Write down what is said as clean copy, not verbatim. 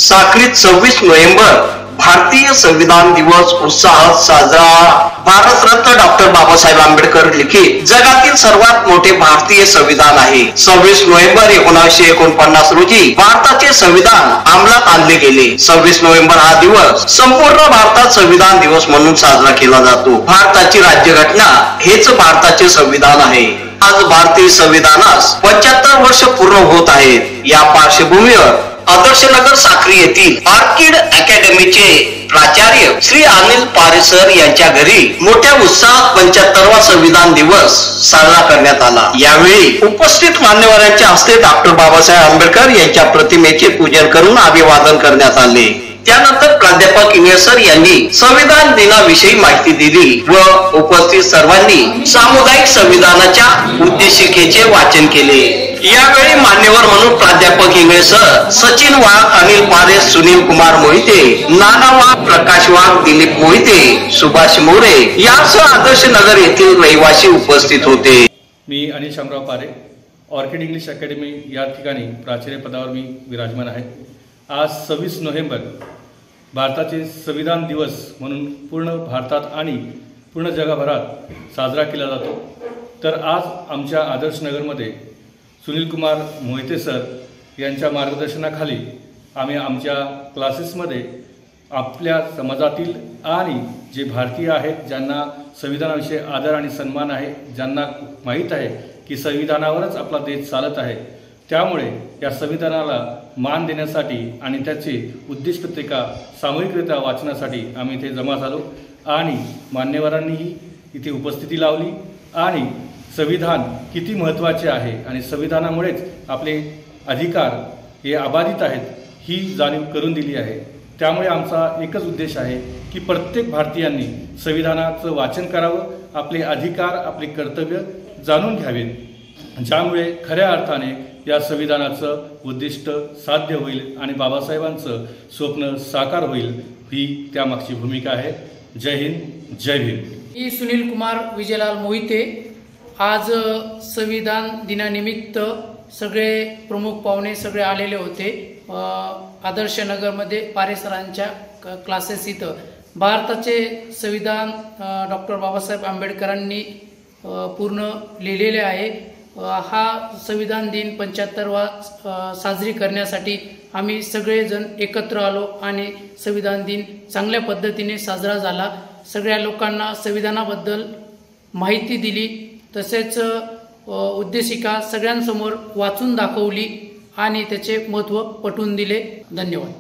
साक्रीत 26 November भारतीय संविधान दिवस उत्साहात साजरा। भारतरत्न डॉक्टर बाबासाहेब आंबेडकर लिखित जगातील सर्वात मोठे भारतीय संविधान आहे। 26 नोव्हेंबर 1949 रोजी भारताचे संविधान अंमलात आणले गेले। 26 नोव्हेंबर हा दिवस संपूर्ण भारतात संविधान दिवस म्हणून साजरा केला जातो। भारताची राज्यघटना हेच भारताचे संविधान आहे। आज भारतीय संविधानास 75 वर्ष पूर्ण होत आहेत। या पार्श्वभूमीवर आदर्शनगर साक्री येथील ऑर्किड अकॅडमीचे प्राचार्य श्री अनिल पारेसर यांच्या घरी मोठ्या उत्साहात 75वा संविधान दिवस साजरा करण्यात आला। यावेळी उपस्थित मान्यवरांच्या हस्ते डॉक्टर बाबासाहेब आंबेडकर यांच्या प्रतिमेचे पूजन करून अभिवादन करण्यात आले। त्यानंतर प्राध्यापक इंगळसर यांनी संविधान दिनाविषयी माहिती दिली व उपस्थित सर्वांनी सामुदायिक संविधानाच्या उद्देशिकेचे वाचन केले। यावेळी मान्यवर म्हणून प्राध्यापक इंगळसर, सचिन वाघ, अनिल पारे, सुनील कुमार मोहिते, नाना वाघ, प्रकाश वाघ, दिलीप मोहिते, सुभाष मोरे यासह आदर्शनगर येथील रहिवासी उपस्थित होते। मी अनिल शामराव पारे, ऑर्किड इंग्लिश अकॅडमी या ठिकाणी प्राचार्य पदावर मी विराजमान आहे। आज 26 नोव्हेंबर भारताचे संविधान दिवस म्हणून पूर्ण भारतात आणि पूर्ण जगभरात साजरा केला जातो। तर आज आमच्या आदर्शनगरमध्ये सुनील कुमार मोहिते सर यांच्या मार्गदर्शनाखाली आम्ही आमच्या क्लासेसमध्ये आपल्या समाजातील आणि जे भारतीय आहेत ज्यांना संविधानाविषयी आदर आणि सन्मान आहे, ज्यांना माहीत आहे की संविधानावरच आपला देश चालत आहे, त्यामुळे या संविधानाला मान देण्यासाठी आणि त्याची उद्दिष्टपत्रिका सामूहिकरित्या वाचण्यासाठी आम्ही इथे जमा झालो आणि मान्यवरांनीही इथे उपस्थिती लावली आणि संविधान किती महत्त्वाचे आहे आणि संविधानामुळेच आपले अधिकार हे अबाधित आहेत ही जाणीव करून दिली आहे। त्यामुळे आमचा एकच उद्देश आहे की प्रत्येक भारतीयांनी संविधानाचं वाचन करावं, आपले अधिकार, आपले कर्तव्य जाणून घ्यावे, ज्यामुळे खऱ्या अर्थाने या संविधानाचं उद्दिष्ट साध्य होईल आणि बाबासाहेबांचं स्वप्न साकार होईल, ही त्यामागची भूमिका आहे। जय हिंद, जय भीम। मी सुनील कुमार विजयलाल मोहिते। आज संविधान दिनानिमित्त सगळे प्रमुख पाहुणे सगळे आलेले होते। आदर्शनगरमध्ये पारेसरांच्या क्लासेस इथं भारताचे संविधान डॉक्टर बाबासाहेब आंबेडकरांनी पूर्ण लिहिलेले आहे। हा संविधान दिन 75वा साजरी करण्यासाठी आम्ही सगळेजण एकत्र आलो आणि संविधान दिन चांगल्या पद्धतीने साजरा झाला। सगळ्या लोकांना संविधानाबद्दल माहिती दिली, तसेच उद्देशिका सगळ्यांसमोर वाचून दाखवली आणि त्याचे महत्त्व पटवून दिले। धन्यवाद।